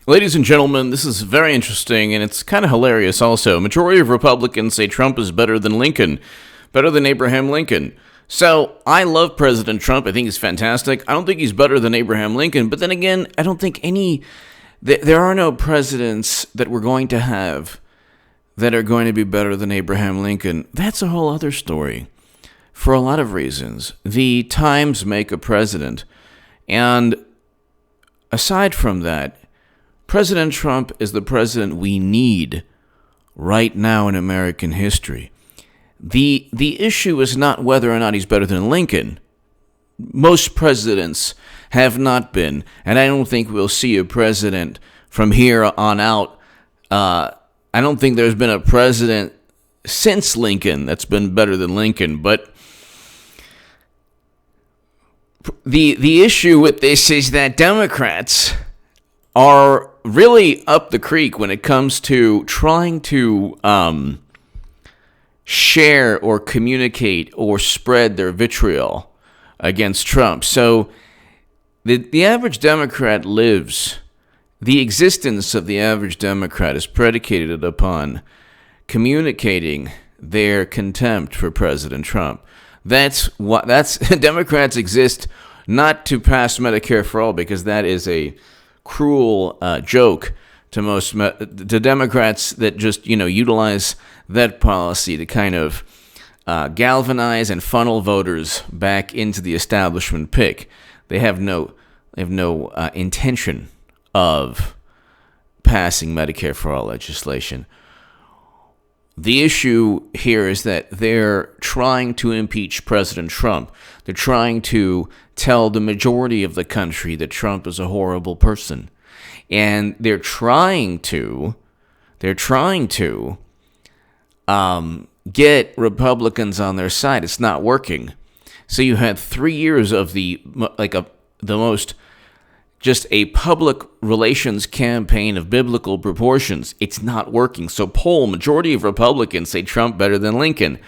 Ladies and gentlemen, this is very interesting, and it's kind of hilarious also. Majority of Republicans say Trump is better than Lincoln, better than Abraham Lincoln. So, I love President Trump. I think he's fantastic. I don't think he's better than Abraham Lincoln, but then again, I don't think there are no presidents that we're going to have that are going to be better than Abraham Lincoln. That's a whole other story. For a lot of reasons. The times make a president. And aside from that, President Trump is the president we need right now in American history. The issue is not whether or not he's better than Lincoln. Most presidents have not been, and I don't think we'll see a president from here on out. I don't think there's been a president since Lincoln that's been better than Lincoln, but the issue with this is that Democrats are really up the creek when it comes to trying to share or communicate or spread their vitriol against Trump. So the average Democrat lives, the existence of the average Democrat is predicated upon communicating their contempt for President Trump. That's Democrats exist not to pass Medicare for all, because that is a cruel joke to most to Democrats that just utilize that policy to kind of galvanize and funnel voters back into the establishment pick. They have no intention of passing Medicare for all legislation. The issue here is that they're trying to impeach President Trump. They're trying to tell the majority of the country that Trump is a horrible person. And they're trying to get Republicans on their side. It's not working. So you had 3 years of the most just a public relations campaign of biblical proportions. It's not working. So majority of Republicans say Trump better than Lincoln.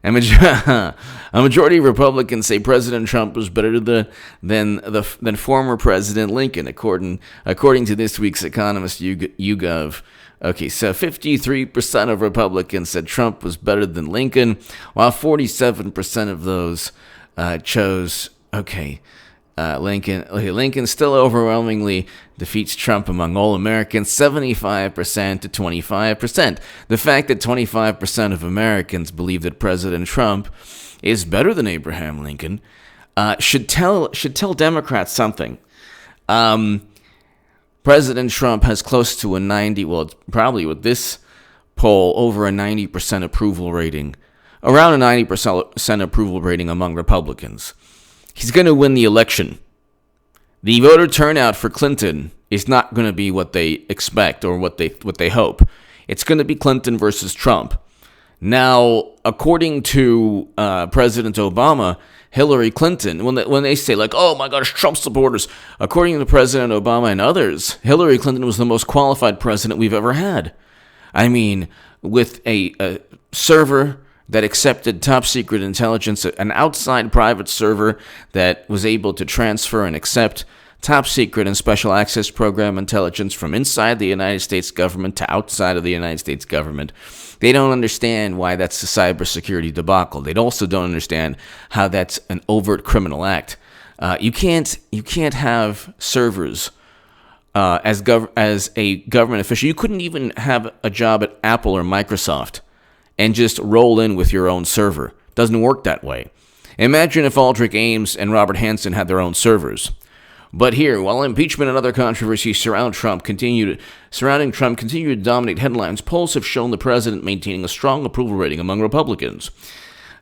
A majority of Republicans say President Trump was better than former President Lincoln, according to this week's Economist YouGov. Okay, so 53% of Republicans said Trump was better than Lincoln, while 47% of those chose Lincoln. Lincoln still overwhelmingly defeats Trump among all Americans, 75% to 25%. The fact that 25% of Americans believe that President Trump is better than Abraham Lincoln should tell Democrats something. President Trump has close to a 90, well, it's probably with this poll, over a 90% approval rating, around a 90% approval rating among Republicans. He's going to win the election. The voter turnout for Clinton is not going to be what they expect or what they hope. It's going to be Clinton versus Trump. Now, according to President Obama, Hillary Clinton, when they say oh my gosh, Trump supporters, according to President Obama and others, Hillary Clinton was the most qualified president we've ever had. I mean, with a server that accepted top secret intelligence, an outside private server that was able to transfer and accept top secret and special access program intelligence from inside the United States government to outside of the United States government. They don't understand why that's a cybersecurity debacle. They also don't understand how that's an overt criminal act. You can't have servers as a government official. You couldn't even have a job at Apple or Microsoft and just roll in with your own server. Doesn't work that way. Imagine if Aldrich Ames and Robert Hansen had their own servers. But here, while impeachment and other controversies surrounding Trump continue to dominate headlines, polls have shown the president maintaining a strong approval rating among Republicans.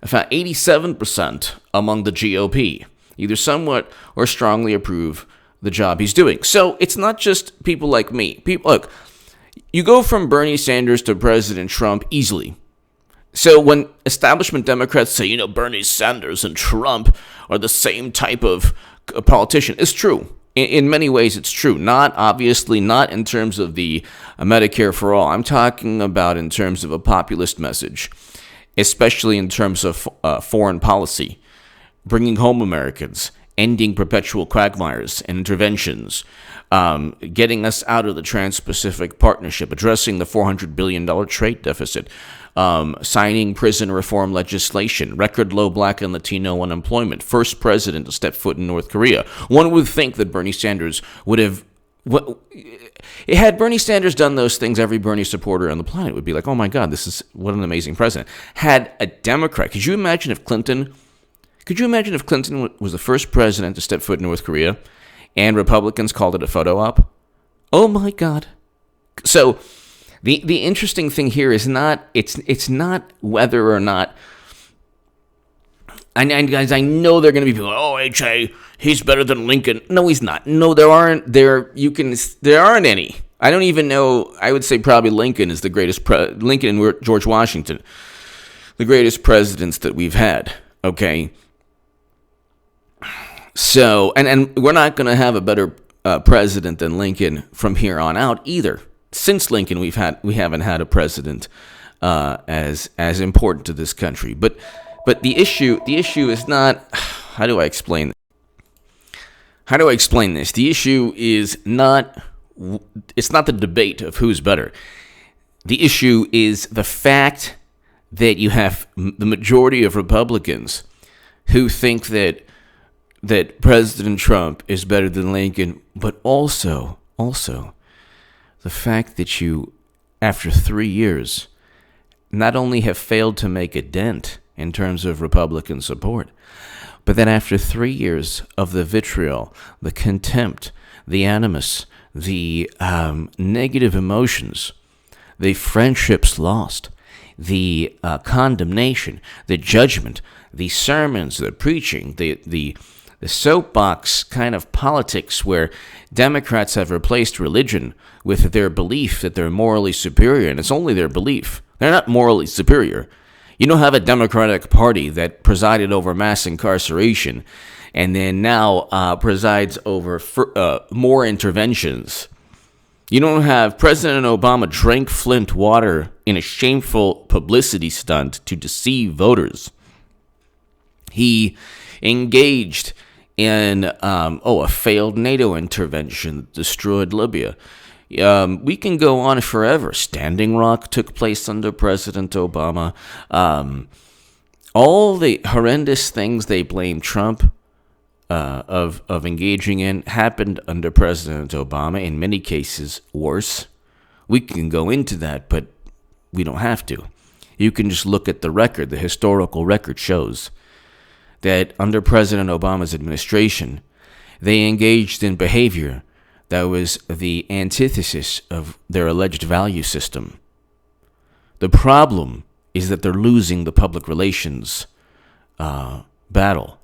In fact, 87% among the GOP either somewhat or strongly approve the job he's doing. So it's not just people like me. Look, you go from Bernie Sanders to President Trump easily. So when establishment Democrats say, Bernie Sanders and Trump are the same type of politician, it's true. In many ways, it's true. Not in terms of the Medicare for all. I'm talking about in terms of a populist message, especially in terms of foreign policy, bringing home Americans, ending perpetual quagmires and interventions, getting us out of the Trans-Pacific Partnership, addressing the $400 billion trade deficit, signing prison reform legislation, record low Black and Latino unemployment, first president to step foot in North Korea. One would think that Bernie Sanders would have... Had Bernie Sanders done those things, every Bernie supporter on the planet would be like, oh my God, what an amazing president. Had a Democrat, could you imagine if Clinton was the first president to step foot in North Korea and Republicans called it a photo op? Oh my God. So the interesting thing here is it's not whether or not, and guys, I know there are going to be people, oh, H.A., he's better than Lincoln. No, he's not. No, there aren't any. I don't even know. I would say probably Lincoln is the greatest, Lincoln and George Washington, the greatest presidents that we've had, okay? So, and we're not going to have a better president than Lincoln from here on out either. Since Lincoln, we haven't had a president as important to this country. But the issue is not, how do I explain this? The issue is not, it's not the debate of who's better. The issue is the fact that you have the majority of Republicans who think that President Trump is better than Lincoln, but also the fact that you, after 3 years, not only have failed to make a dent in terms of Republican support, but that after 3 years of the vitriol, the contempt, the animus, the negative emotions, the friendships lost, the condemnation, the judgment, the sermons, the preaching, the soapbox kind of politics where Democrats have replaced religion with their belief that they're morally superior, and it's only their belief. They're not morally superior. You don't have a Democratic Party that presided over mass incarceration and then now presides over more interventions. You don't have President Obama drank Flint water in a shameful publicity stunt to deceive voters. He engaged in a failed NATO intervention that destroyed Libya. We can go on forever. Standing Rock took place under President Obama. All the horrendous things they blame Trump of engaging in happened under President Obama, in many cases worse. We can go into that, but we don't have to. You can just look at the record. The historical record shows that under President Obama's administration, they engaged in behavior that was the antithesis of their alleged value system. The problem is that they're losing the public relations battle,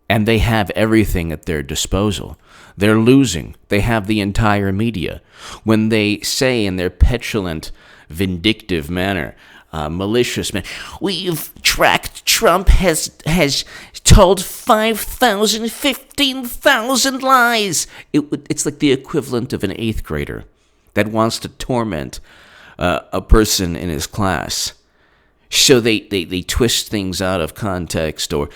and they have everything at their disposal. They're losing. They have the entire media. When they say in their petulant, vindictive manner, malicious man, we've tracked Trump has told 5,000, 15,000 lies. It's like the equivalent of an 8th grader that wants to torment a person in his class. So they twist things out of context. Or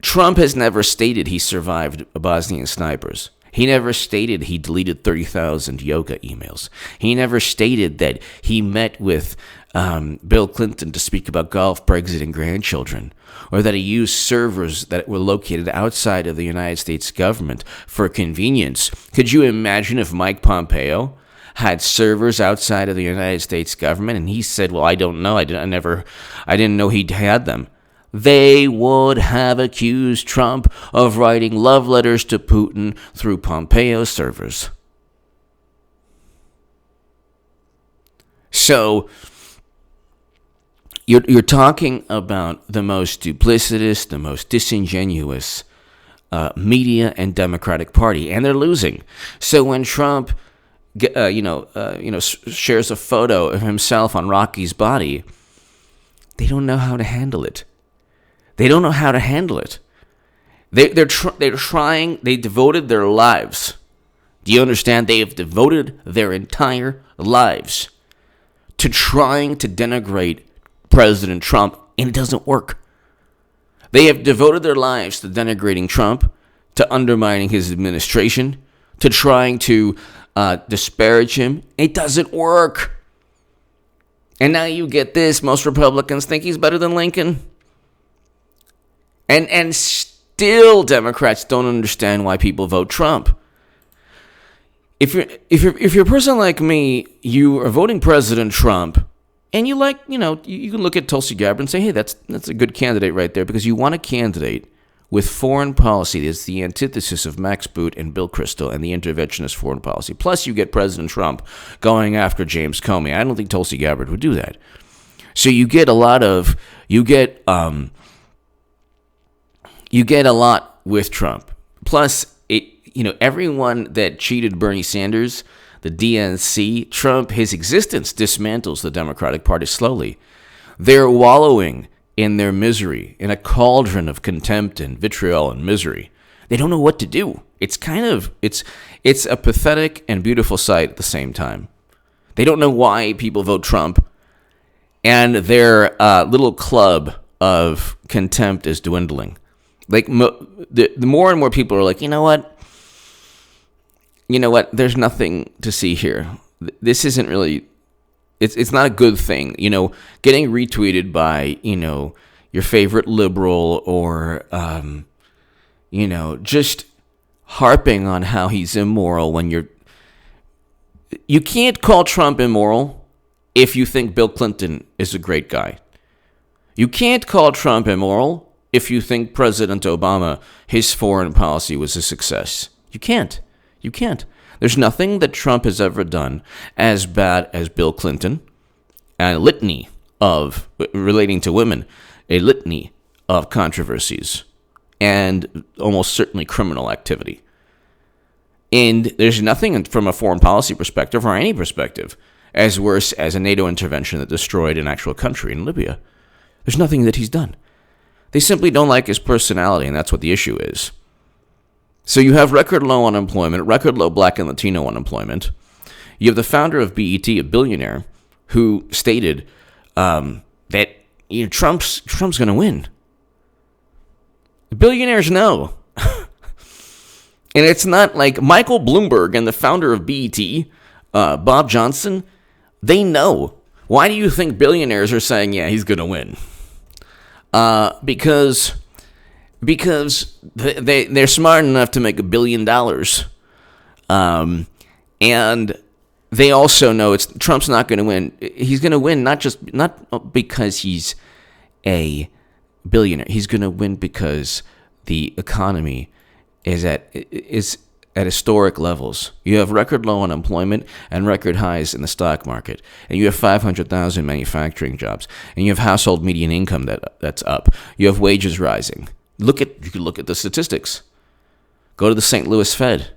Trump has never stated he survived Bosnian snipers. He never stated he deleted 30,000 yoga emails. He never stated that he met with Bill Clinton to speak about golf, Brexit, and grandchildren, or that he used servers that were located outside of the United States government for convenience. Could you imagine if Mike Pompeo had servers outside of the United States government and he said, well, I don't know, I didn't know he had them? They would have accused Trump of writing love letters to Putin through Pompeo's servers. So you're talking about the most duplicitous, the most disingenuous media and Democratic Party, and they're losing. So when Trump, shares a photo of himself on Rocky's body, they don't know how to handle it. They don't know how to handle it. They're trying. They devoted their lives. Do you understand? They have devoted their entire lives to trying to denigrate President Trump, and it doesn't work. They have devoted their lives to denigrating Trump, to undermining his administration, to trying to disparage him. It doesn't work. And now you get this. Most Republicans think he's better than Lincoln. And still Democrats don't understand why people vote Trump. If you're a person like me, you are voting President Trump, and you you can look at Tulsi Gabbard and say, hey, that's a good candidate right there, because you want a candidate with foreign policy that's the antithesis of Max Boot and Bill Kristol and the interventionist foreign policy. Plus, you get President Trump going after James Comey. I don't think Tulsi Gabbard would do that. So you get a lot with Trump. Plus, everyone that cheated Bernie Sanders, the DNC, Trump, his existence dismantles the Democratic Party slowly. They're wallowing in their misery, in a cauldron of contempt and vitriol and misery. They don't know what to do. It's a pathetic and beautiful sight at the same time. They don't know why people vote Trump, and their little club of contempt is dwindling. Like, the more and more people are like, you know what? There's nothing to see here. This isn't really, it's not a good thing. Getting retweeted by, your favorite liberal, or, just harping on how he's immoral when you can't call Trump immoral if you think Bill Clinton is a great guy. You can't call Trump immoral if you think President Obama, his foreign policy was a success. You can't. There's nothing that Trump has ever done as bad as Bill Clinton, and a litany of, relating to women, a litany of controversies, and almost certainly criminal activity. And there's nothing from a foreign policy perspective, or any perspective, as worse as a NATO intervention that destroyed an actual country in Libya. There's nothing that he's done. They simply don't like his personality, and that's what the issue is. So you have record low unemployment, record low Black and Latino unemployment. You have the founder of BET, a billionaire, who stated that Trump's going to win. Billionaires know. And it's not like Michael Bloomberg and the founder of BET, Bob Johnson, they know. Why do you think billionaires are saying, yeah, he's going to win? Because they're smart enough to make $1 billion. And they also know Trump's not going to win. He's going to win not because he's a billionaire. He's going to win because the economy is at historic levels. You have record low unemployment and record highs in the stock market, and you have 500,000 manufacturing jobs, and you have household median income that's up. You have wages rising. You can look at the statistics. Go to the St. Louis Fed.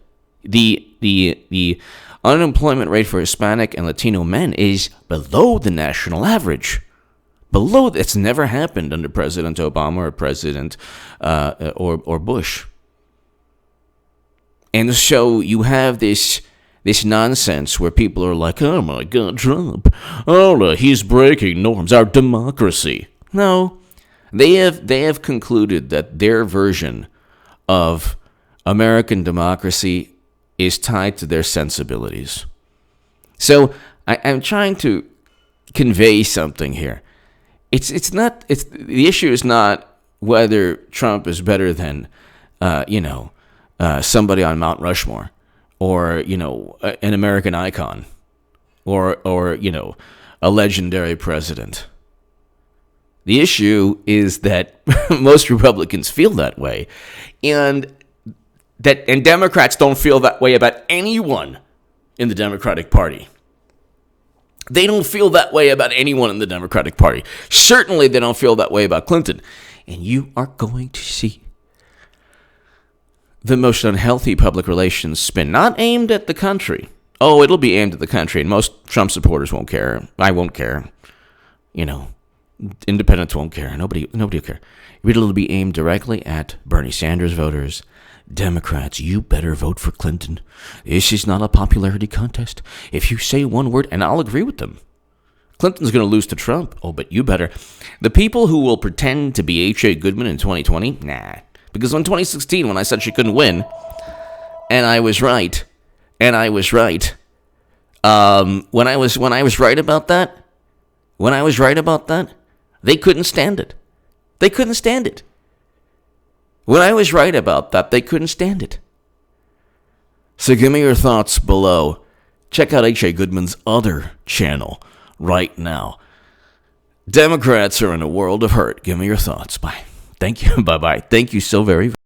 The unemployment rate for Hispanic and Latino men is below the national average. It's never happened under President Obama or President or Bush. And so you have this nonsense where people are like, oh my God, Trump, he's breaking norms, our democracy. No, they have concluded that their version of American democracy is tied to their sensibilities. So I'm trying to convey something here. The issue is not whether Trump is better than, somebody on Mount Rushmore, or, an American icon, or a legendary president. The issue is that most Republicans feel that way, and Democrats don't feel that way about anyone in the Democratic Party. They don't feel that way about anyone in the Democratic Party. Certainly they don't feel that way about Clinton. And you are going to see the most unhealthy public relations spin, not aimed at the country. Oh, it'll be aimed at the country, and most Trump supporters won't care. I won't care. Independents won't care. Nobody will care. It'll be aimed directly at Bernie Sanders voters. Democrats, you better vote for Clinton. This is not a popularity contest. If you say one word, and I'll agree with them, Clinton's going to lose to Trump. Oh, but you better. The people who will pretend to be H.A. Goodman in 2020, nah, Because in 2016, when I said she couldn't win, and I was right, when I was right about that, they couldn't stand it. They couldn't stand it. When I was right about that, they couldn't stand it. So give me your thoughts below. Check out H.A. Goodman's other channel right now. Democrats are in a world of hurt. Give me your thoughts. Bye. Thank you. Bye-bye. Thank you so very much.